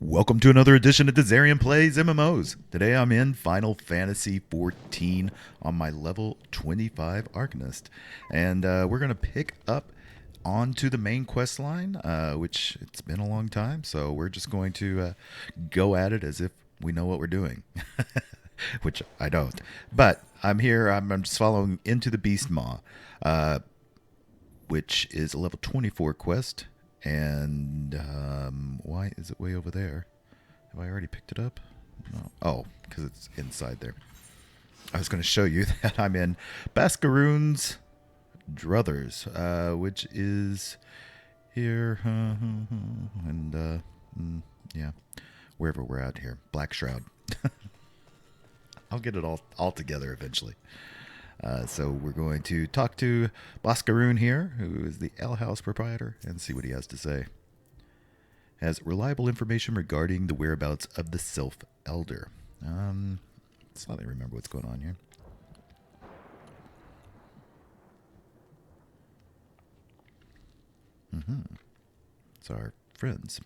Welcome to another edition of Dizzarian Plays MMOs. Today I'm in Final Fantasy XIV on my level 25 Arcanist. And we're going to pick up onto the main quest line, which it's been a long time. So we're just going to go at it as if we know what we're doing, which I don't. But I'm here, I'm just following into the Beast Maw, which is a level 24 quest. And why is it way over there? Have I already picked it up? No. Oh, because it's inside there. I was going to show you that I'm in Bascaroon's Druthers, which is here. And, yeah, wherever we're at here. Black Shroud. I'll get it all together eventually. So we're going to talk to Bascaroon here, who is the ale house proprietor, and see what he has to say. Has reliable information regarding the whereabouts of the sylph elder. Let's not remember what's going on here. It's our friends.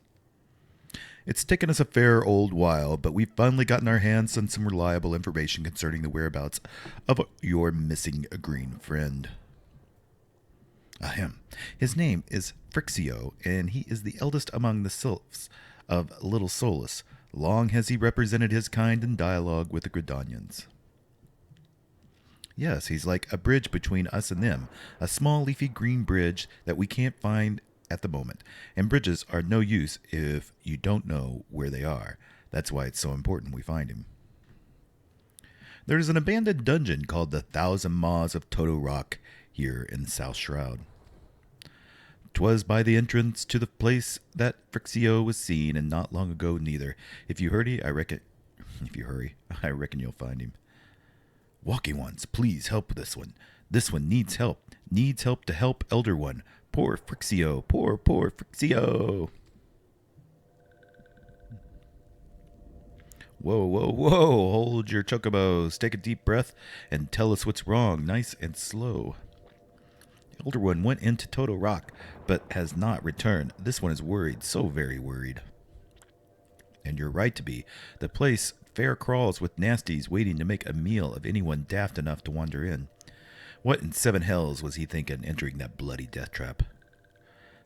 It's taken us a fair old while, but we've finally gotten our hands on some reliable information concerning the whereabouts of your missing green friend. Ahem. His name is Phrixio, and he is the eldest among the sylphs of Little Solus. Long has he represented his kind in dialogue with the Gridanians. Yes, he's like a bridge between us and them, a small leafy green bridge that we can't find at the moment, and bridges are no use if you don't know where they are. That's why it's so important we find him. There is an abandoned dungeon called the Thousand Maws of Toto-Rak here in the South Shroud. 'Twas by the entrance to the place that Phrixio was seen, and not long ago neither. If you hurry, I reckon you'll find him. Walking ones, please help this one. This one needs help. Needs help to help Elder One. Poor Phrixio, poor Phrixio. Whoa, whoa, whoa, hold your chocobos. Take a deep breath and tell us what's wrong, nice and slow. Elder One went into Toto-Rak, but has not returned. This one is worried, so very worried. And you're right to be. The place fair crawls with nasties waiting to make a meal of anyone daft enough to wander in. What in seven hells was he thinking, entering that bloody death trap?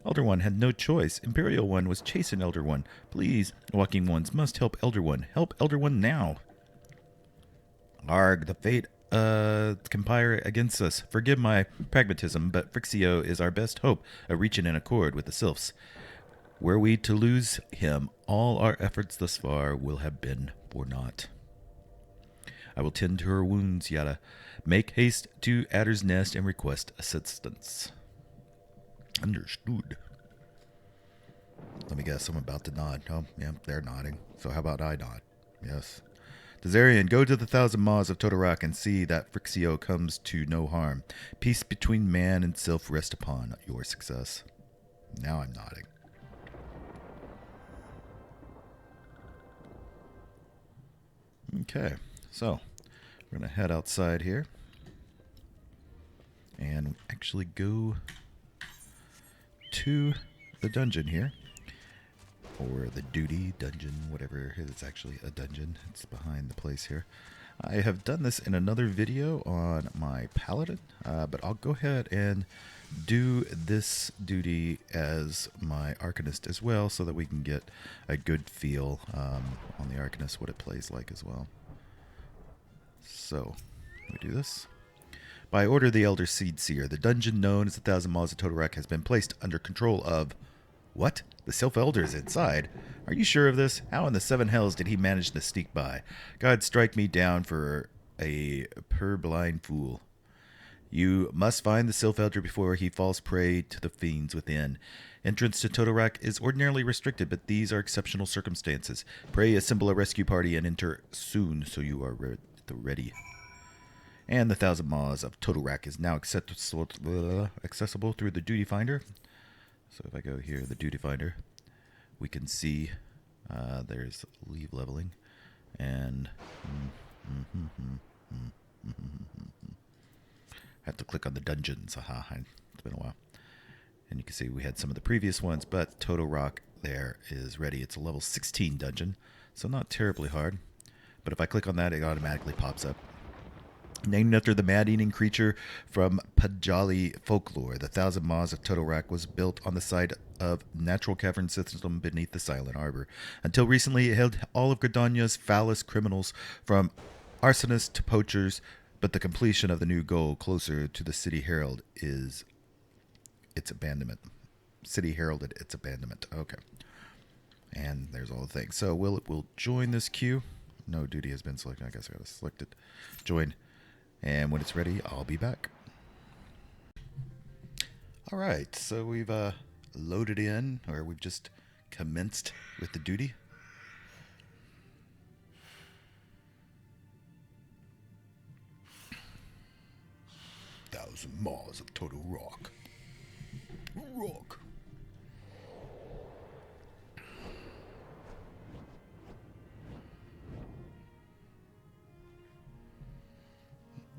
Elder One had no choice. Imperial One was chasing Elder One. Please, Walking Ones must help Elder One. Help Elder One now. Arg, the fate conspire against us. Forgive my pragmatism, but Phrixio is our best hope of reaching an accord with the sylphs. Were we to lose him, all our efforts thus far will have been for naught. I will tend to her wounds, Yada. Make haste to Adder's Nest and request assistance. Understood. Let me guess, I'm about to nod. Oh, yeah, they're nodding. So how about I nod? Yes. Dizzarian, go to the Thousand Maws of Toto-Rak and see that Phrixio comes to no harm. Peace between man and sylph rest upon your success. Now I'm nodding. Okay, so we're going to head outside here and actually go to the dungeon here, or the duty dungeon, whatever. It's actually a dungeon. It's behind the place here. I have done this in another video on my paladin, but I'll go ahead and do this duty as my Arcanist as well, so that we can get a good feel on the Arcanist, what it plays like as well. So, we do this. By order of the Elder Seedseer, the dungeon known as the Thousand Maws of Toto-Rak has been placed under control of... What? The Sylph Elder is inside? Are you sure of this? How in the seven hells did he manage to sneak by? God strike me down for a purblind fool. You must find the Sylph Elder before he falls prey to the fiends within. Entrance to Toto-Rak is ordinarily restricted, but these are exceptional circumstances. Pray assemble a rescue party and enter soon, so you are ready. And the Thousand Maws of Toto-Rak is now accessible through the Duty Finder. So if I go here, the Duty Finder, we can see there's leave leveling. And I have to click on the dungeons. Aha, it's been a while. And you can see we had some of the previous ones, but Toto-Rak there is ready. It's a level 16 dungeon, so not terribly hard. But if I click on that, it automatically pops up. Named after the mad-eating creature from Pajali folklore, the Thousand Maws of Toto-Rak was built on the site of natural cavern system beneath the Silent Harbor. Until recently, it held all of Gridania's foulest criminals, from arsonists to poachers, but the completion of the new goal closer to the City Herald is its abandonment. City heralded its abandonment. Okay. And there's all the things. So we'll join this queue. No duty has been selected. I guess I gotta select it. Join. And when it's ready, I'll be back. All right. So we've loaded in, or we've just commenced with the duty. Thousand Maws of Toto-Rak. Rock.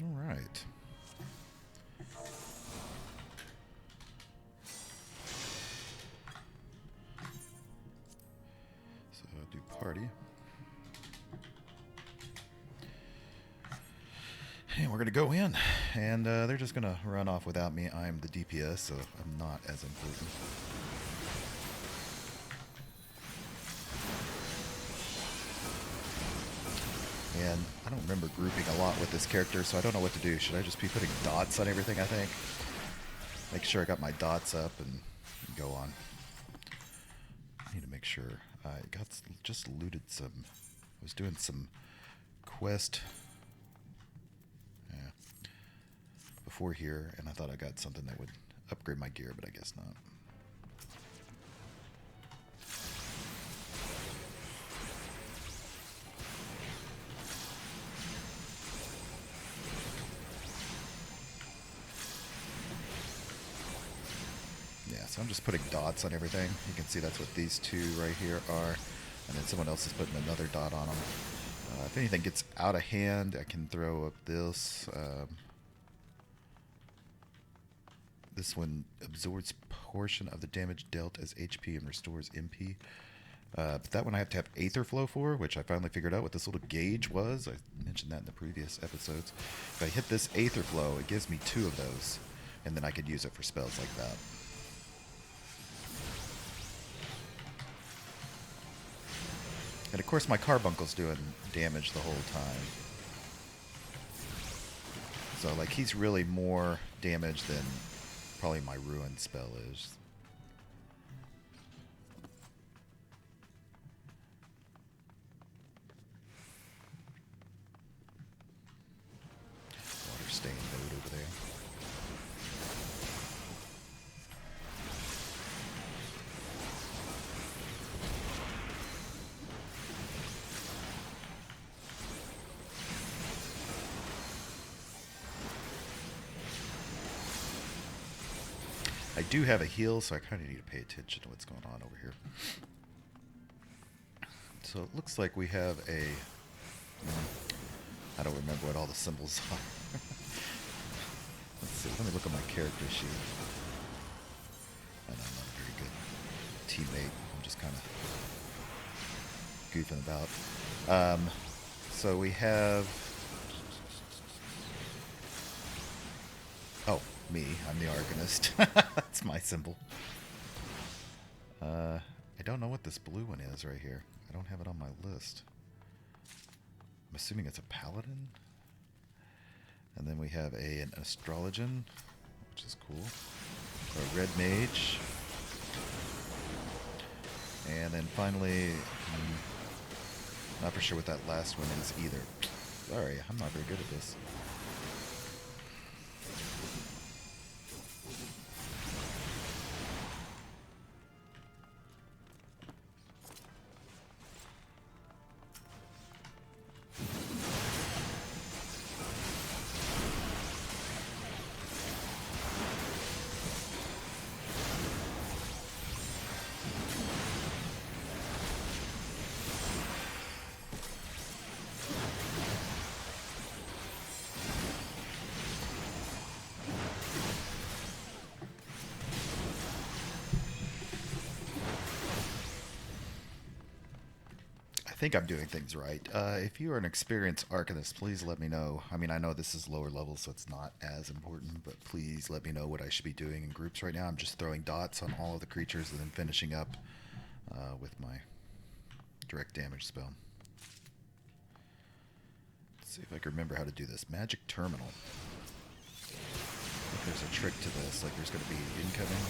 All right. So I'll do party. And we're going to go in. And they're just going to run off without me. I'm the DPS, so I'm not as important. And I don't remember grouping a lot with this character, so I don't know what to do. Should I just be putting dots on everything, I think? Make sure I got my dots up and go on. I need to make sure. I just looted some. I was doing some quest before here, and I thought I got something that would upgrade my gear, but I guess not. Yeah, so I'm just putting dots on everything. You can see that's what these two right here are, and then someone else is putting another dot on them. If anything gets out of hand, I can throw up this. This one absorbs portion of the damage dealt as HP and restores MP. But that one I have to have Aether Flow for, which I finally figured out what this little gauge was. I mentioned that in the previous episodes. If I hit this Aether Flow, it gives me 2 of those, and then I could use it for spells like that. And of course my Carbuncle's doing damage the whole time. So like he's really more damage than probably my Ruin spell is. Water stain node over there. I do have a heal, so I kind of need to pay attention to what's going on over here. So it looks like we have a... I don't remember what all the symbols are. Let's see, let me look at my character sheet. And I'm not a very good teammate. I'm just kind of goofing about. So we have... Oh, me. I'm the Arcanist. That's my symbol. I don't know what this blue one is right here. I don't have it on my list. I'm assuming it's a paladin. And then we have an astrologian, which is cool. A red mage. And then finally, not for sure what that last one is either. Sorry, I'm not very good at this. think I'm doing things right. If you are an experienced Arcanist, please let me know. I mean, I know this is lower level, so it's not as important, but please let me know what I should be doing in groups right now. I'm just throwing dots on all of the creatures and then finishing up with my direct damage spell. Let's see if I can remember how to do this. Magic Terminal. I think there's a trick to this, like there's going to be incoming.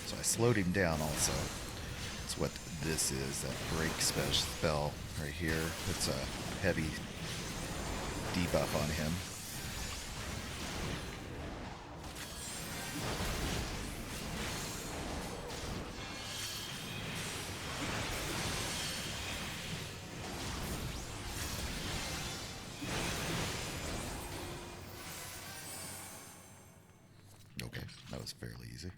So I slowed him down also. That's what this is, that break spell right here. Puts a heavy debuff on him. Okay, that was fairly easy.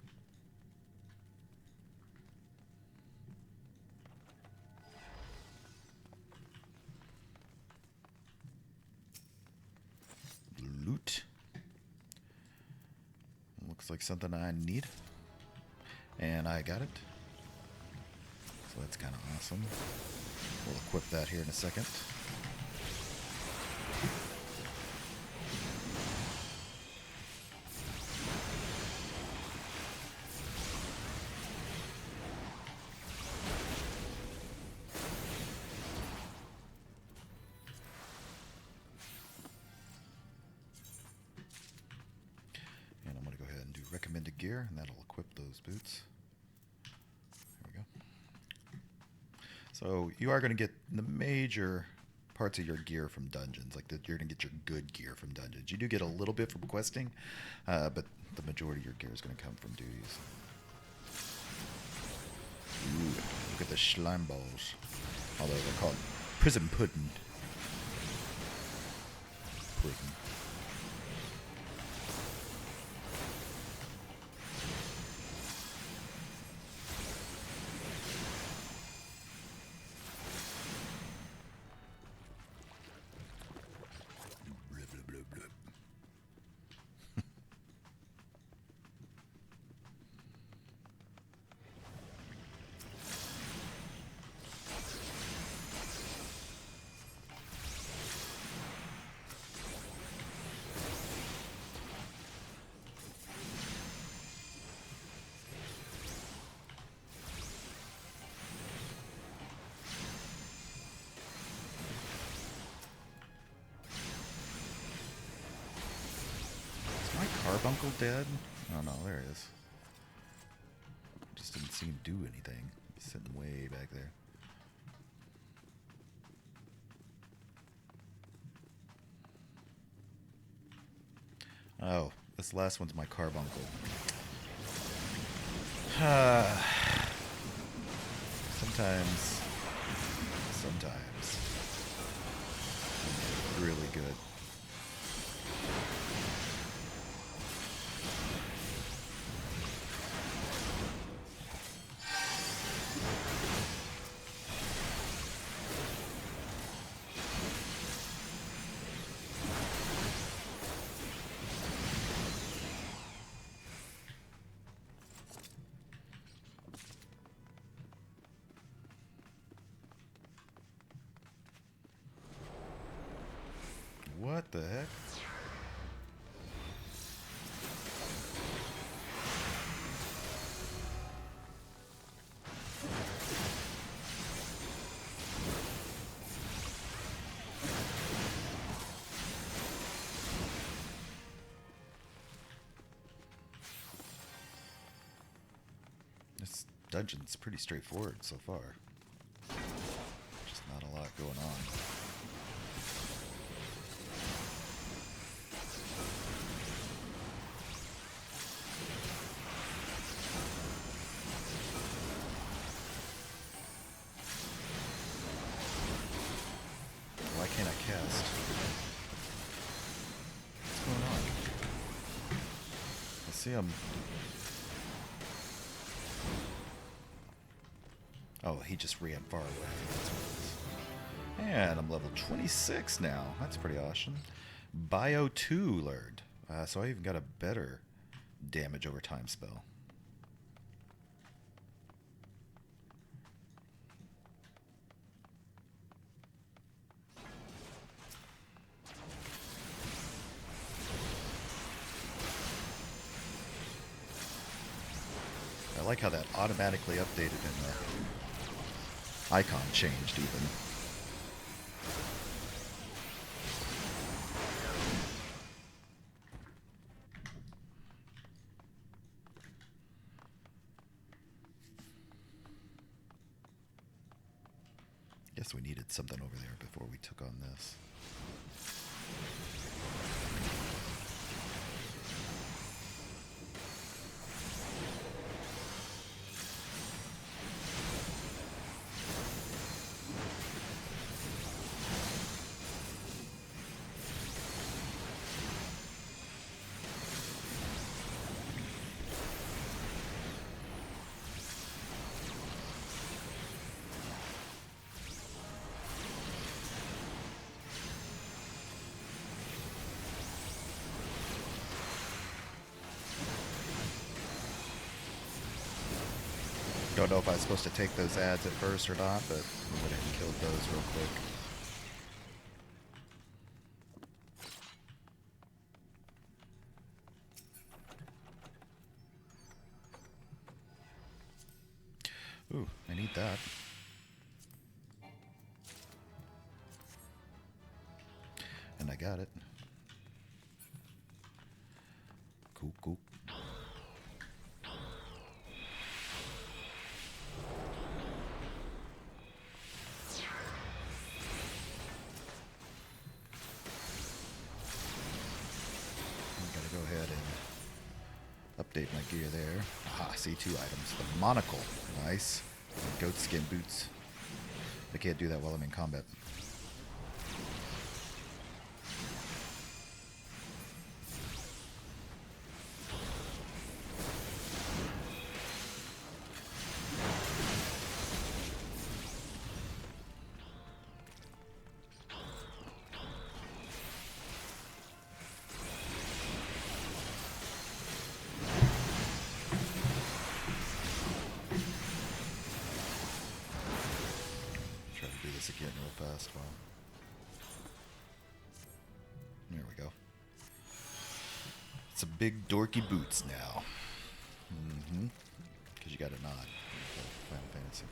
Loot. Looks like something I need. And I got it. So that's kind of awesome. We'll equip that here in a second. Recommended gear, and that'll equip those boots. There we go. So you are going to get the major parts of your gear from dungeons. Like you're going to get your good gear from dungeons. You do get a little bit from questing, but the majority of your gear is going to come from duties. Ooh, look at the slime balls. Although they're called prison pudding. Pudding. Carbuncle dead? Oh no, there it is. Just didn't see him do anything. He's sitting way back there. Oh, this last one's my carbuncle. Sometimes really good. What the heck? This dungeon's pretty straightforward so far. Just not a lot going on. Can't I cast? What's going on? I see him. Oh, he just ran far away. That's what it is. And I'm level 26 now. That's pretty awesome. Bio 2 learned. So I even got a better damage over time spell. I like how that automatically updated and the icon changed even. Guess we needed something over there before we took on this. Don't know if I was supposed to take those ads at first or not, but we went ahead and killed those real quick. Ooh, I need that. And I got it. Cool, cool. Go ahead and update my gear there. Aha, see 2 items. The monocle. Nice. And goat skin boots. I can't do that while I'm in combat. Again real fast. Well, there we go. It's a big dorky boots now. Because you got a nod. Final Fantasy.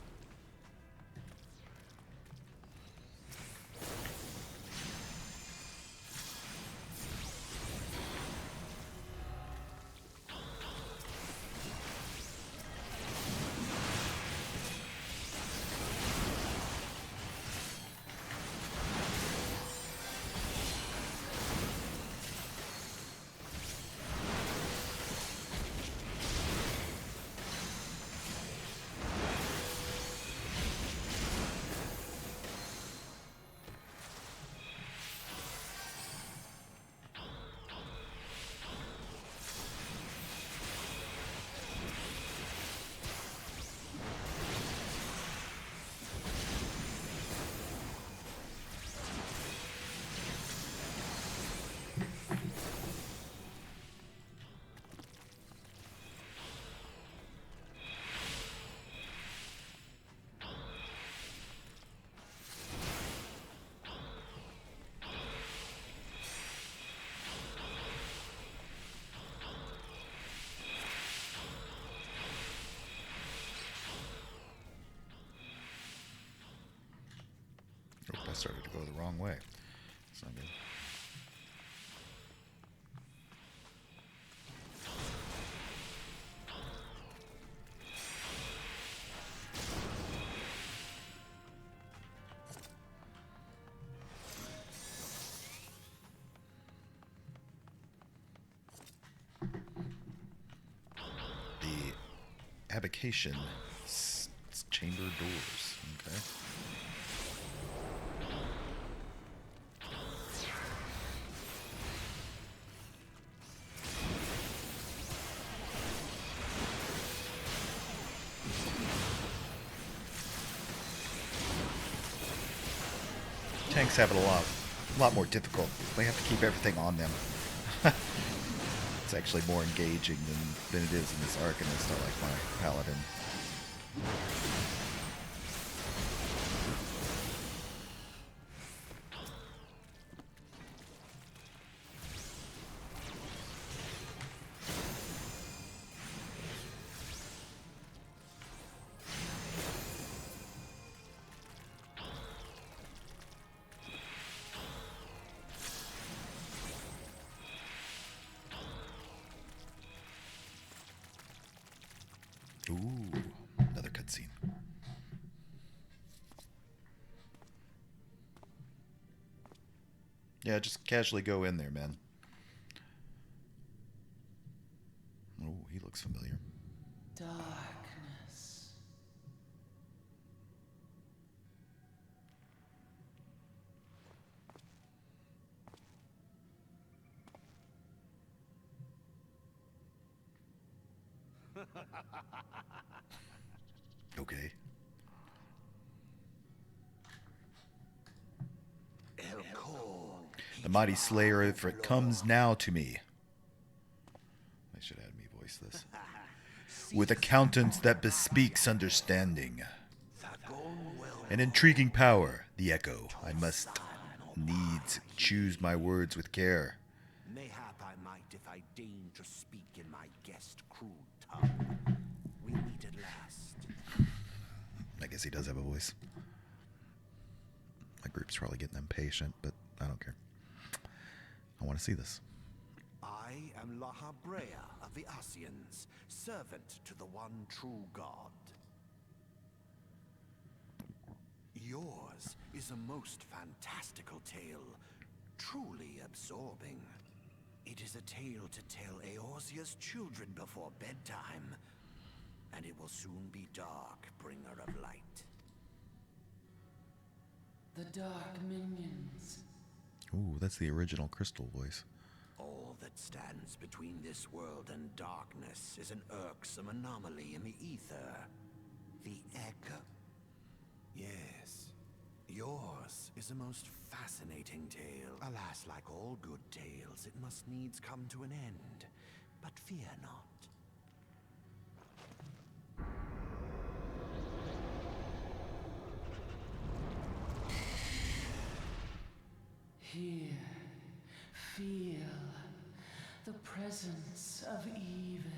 Oh, I started to go the wrong way. It's not good. The Avocation chamber doors. Okay. Tanks have it a lot more difficult. They have to keep everything on them. It's actually more engaging than it is in this Arcanist. I like my paladin. Ooh, another cutscene. Yeah, just casually go in there, man. Oh, he looks familiar. Darkness. Okay. The mighty slayer, if it comes now to me. I should have me voice this. With a countenance that bespeaks understanding. An intriguing power, the echo. I must needs choose my words with care. Mayhap I might if I deign to speak in my guest crude tongue. We meet at last. I guess he does have a voice. My group's probably getting impatient, but I don't care. I want to see this. I am Lahabrea of the Asians, servant to the one true God. Yours is a most fantastical tale, truly absorbing. It is a tale to tell Eorzea's children before bedtime, and it will soon be dark, bringer of light. The dark minions. Ooh, that's the original Crystal voice. All that stands between this world and darkness is an irksome anomaly in the ether. The echo. Yes, yours is a most fascinating tale. Alas, like all good tales, it must needs come to an end. But fear not. Here, feel the presence of evil.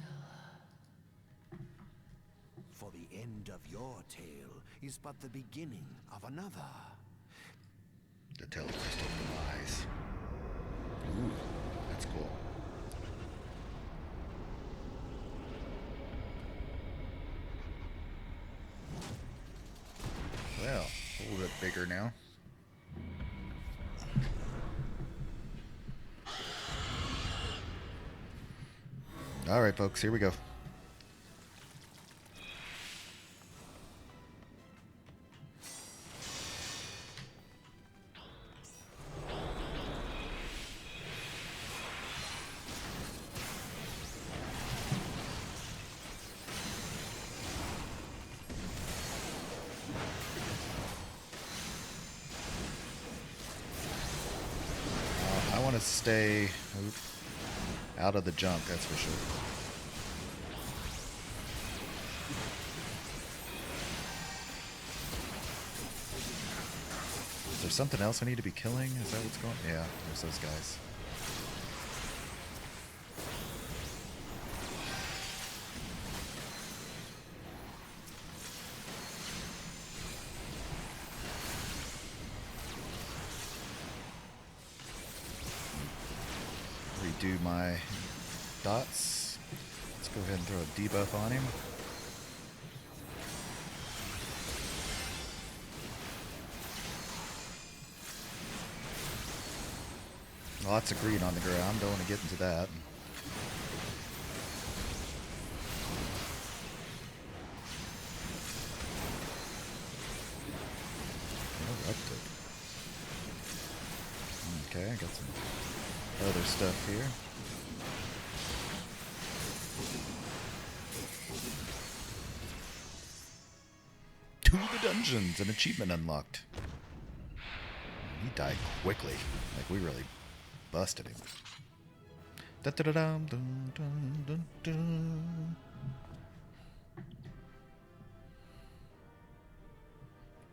For the end of your tale is but the beginning of another. The Crystal demise. Ooh, that's cool. Well, a little bit bigger now. All right, folks, here we go. I want to stay out of the junk, that's for sure. Is there something else I need to be killing? Is that what's going on? Yeah, there's those guys. Redo my dots. Let's go ahead and throw a debuff on him. Lots of green on the ground. Don't want to get into that. Erupted. Okay, I got some other stuff here. To the dungeons, an achievement unlocked. He died quickly. Like, we really busted him. Da-da-da-dum, dun, dun, dun, dun.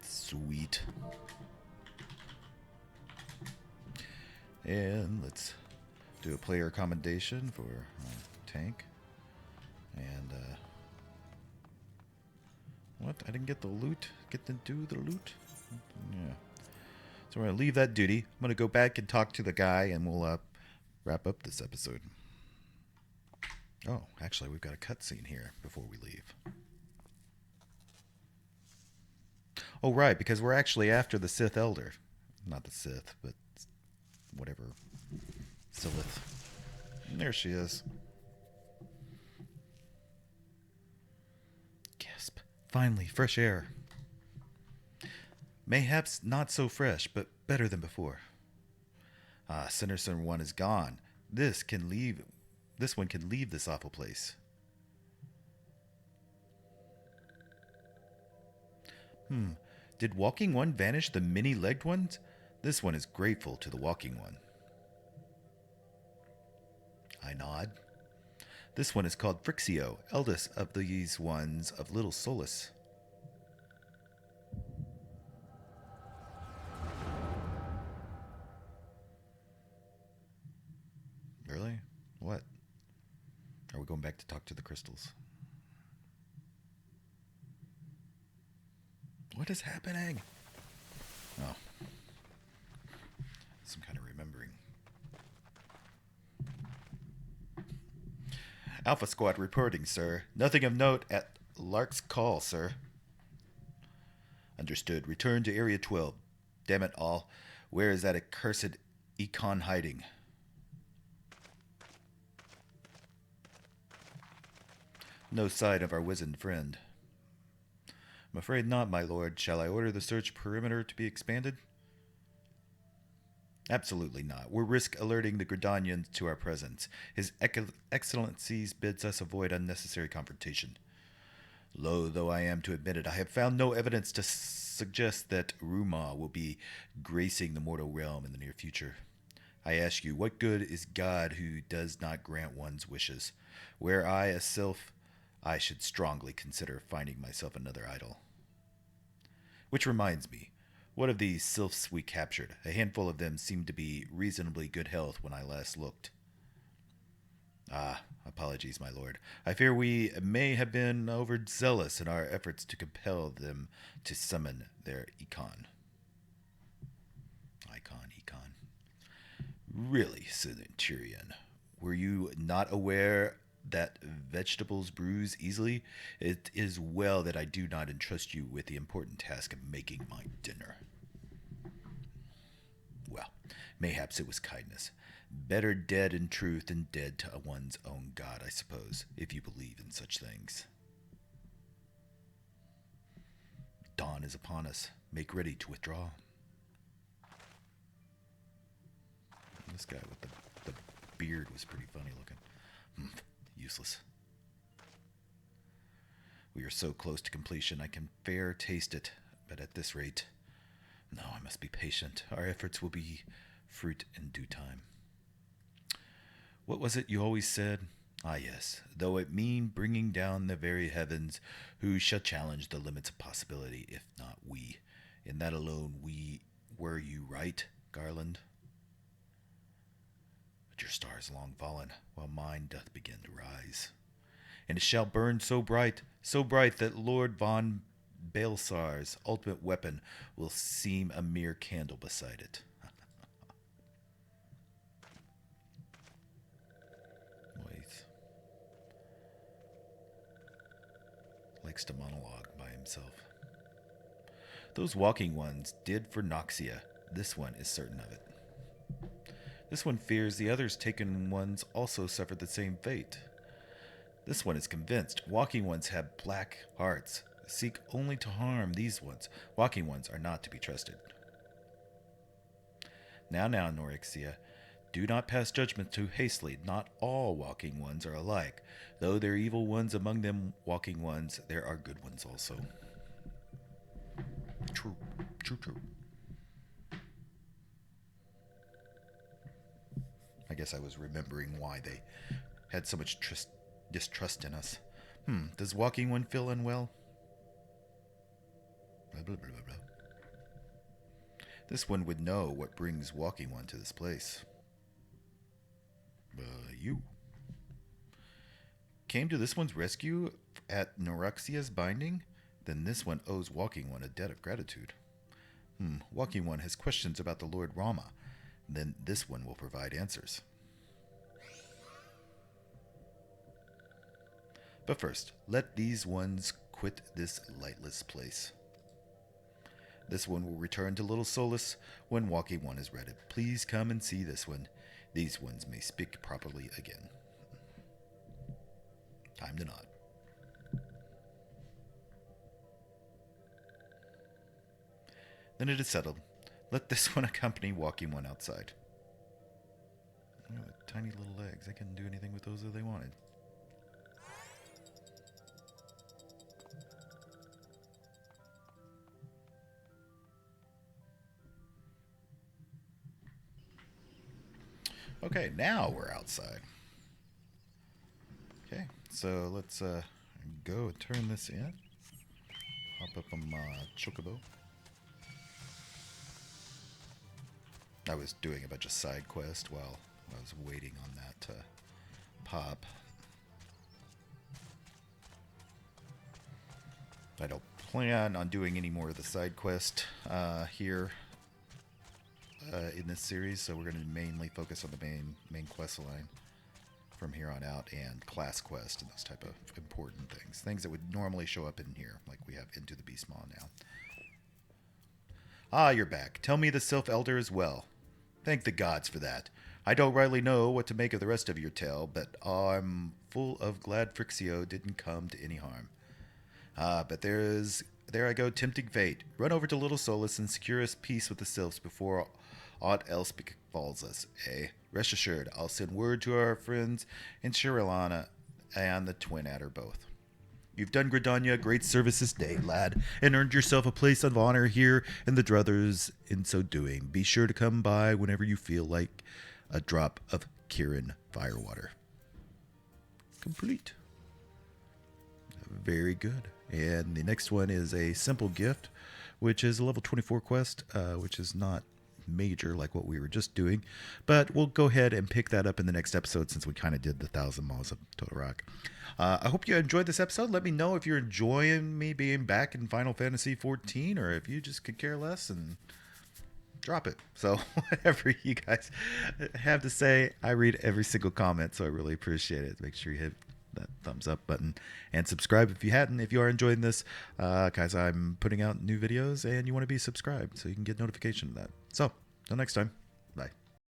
Sweet. And let's do a player commendation for tank. And, what? I didn't get the loot? Get to do the loot? Yeah. So we're going to leave that duty. I'm going to go back and talk to the guy, and we'll wrap up this episode. Oh, actually, we've got a cutscene here before we leave. Oh, right, because we're actually after the Sith Elder. Not the Sith, but whatever. Sylph. There she is. Gasp. Finally, fresh air. Mayhaps not so fresh, but better than before. Ah, Sinister One is gone. This one can leave this awful place. Did Walking One vanish the many-legged ones? This one is grateful to the Walking One. I nod. This one is called Frixio, eldest of these ones of Little Solace. Really? What? Are we going back to talk to the crystals? What is happening? Oh. Some kind of remembering. Alpha Squad reporting, sir. Nothing of note at Lark's call, sir. Understood. Return to Area 12. Damn it all. Where is that accursed econ hiding? No sign of our wizened friend. I'm afraid not, my lord. Shall I order the search perimeter to be expanded? Absolutely not. We'll risk alerting the Gridanians to our presence. His Excellencies bids us avoid unnecessary confrontation. Loath though I am to admit it, I have found no evidence to suggest that Rumah will be gracing the mortal realm in the near future. I ask you, what good is God who does not grant one's wishes? Were I a sylph, I should strongly consider finding myself another idol. Which reminds me, what of these sylphs we captured? A handful of them seemed to be reasonably good health when I last looked. Ah, apologies, my lord. I fear we may have been overzealous in our efforts to compel them to summon their econ. Econ. Really, Centurion, were you not aware that vegetables bruise easily? It is well that I do not entrust you with the important task of making my dinner. Well, mayhaps it was kindness. Better dead in truth than dead to one's own God, I suppose, if you believe in such things. Dawn is upon us. Make ready to withdraw. This guy with the beard was pretty funny looking. Useless. We are so close to completion, I can fair taste it, but at this rate, no, I must be patient. Our efforts will be fruit in due time. What was it you always said? Ah, yes, though it mean bringing down the very heavens, who shall challenge the limits of possibility, if not we? In that alone were you right, Garland? But your star is long fallen, while mine doth begin to rise. And it shall burn so bright that Lord von Baelsar's ultimate weapon will seem a mere candle beside it. Wait. Likes to monologue by himself. Those walking ones did for Noxia. This one is certain of it. This one fears the others taken ones also suffered the same fate. This one is convinced. Walking ones have black hearts, seek only to harm these ones. Walking ones are not to be trusted. Now, Norixia, do not pass judgment too hastily. Not all walking ones are alike. Though there are evil ones among them walking ones, there are good ones also. True. I guess I was remembering why they had so much distrust in us. Does Walking One feel unwell? Blah, blah, blah, blah, blah. This one would know what brings Walking One to this place. You. Came to this one's rescue at Neuroxia's binding? Then this one owes Walking One a debt of gratitude. Walking One has questions about the Lord Rama. Then this one will provide answers. But first, let these ones quit this lightless place. This one will return to Little Solace when Walking One is ready. Please come and see this one. These ones may speak properly again. Time to nod. Then it is settled. Let this one accompany Walking One outside. Oh, tiny little legs. I couldn't do anything with those if they wanted. Okay, now we're outside. Okay, so let's go and turn this in. Hop up on my chocobo. I was doing a bunch of side quests while I was waiting on that to pop. I don't plan on doing any more of the side quest here in this series, so we're going to mainly focus on the main quest line from here on out, and class quest and those type of important things that would normally show up in here, like we have Into the Beast Maw now. Ah, you're back. Tell me the Sylph Elder as well. Thank the gods for that. I don't rightly know what to make of the rest of your tale, but I'm full of glad Frixio didn't come to any harm. But there I go, tempting fate. Run over to Little Solace and secure us peace with the sylphs before aught else befalls us, eh? Rest assured, I'll send word to our friends in Shirilana and the Twin Adder both. You've done Gridania great service this day, lad, and earned yourself a place of honor here in the Druthers in so doing. Be sure to come by whenever you feel like a drop of Kirin firewater. Complete. Very good. And the next one is a simple gift, which is a level 24 quest, which is not major like what we were just doing, but we'll go ahead and pick that up in the next episode since we kind of did the 1,000 Maws of Toto-Rak. I hope you enjoyed this episode. Let me know if you're enjoying me being back in Final Fantasy XIV, or if you just could care less and drop it. So whatever you guys have to say, I read every single comment, so I really appreciate it. Make sure you hit that thumbs up button and subscribe if you hadn't. If you are enjoying this, guys, I'm putting out new videos and you want to be subscribed so you can get notification of that. So, till next time, bye.